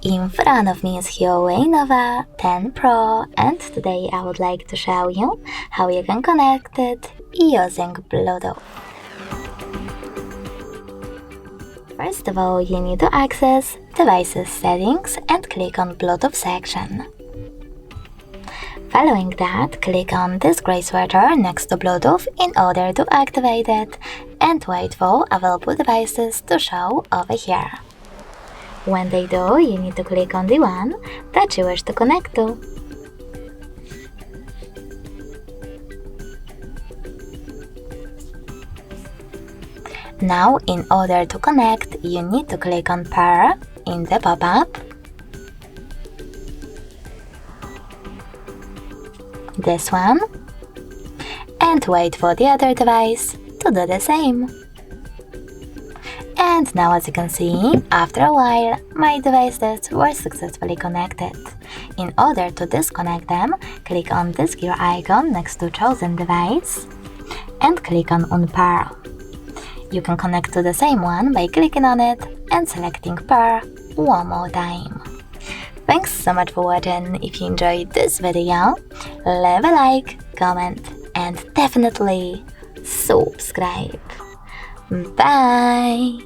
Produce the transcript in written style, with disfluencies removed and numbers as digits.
In front of me is HUAWEI Nova 10 Pro, and today I would like to show you how you can connect it using Bluetooth. First of all, you need to access Devices Settings and click on Bluetooth section. Following that, click on this gray sweater next to Bluetooth in order to activate it, and wait for available devices to show over here. When they do, you need to click on the one that you wish to connect to. Now, in order to connect, you need to click on Pair in the pop-up, this one, and wait for the other device to do the same. And now, as you can see, after a while, my devices were successfully connected. In order to disconnect them, click on this gear icon next to chosen device and click on Unpair. You can connect to the same one by clicking on it and selecting Pair one more time. Thanks so much for watching. If you enjoyed this video, leave a like, comment, and definitely subscribe. Bye!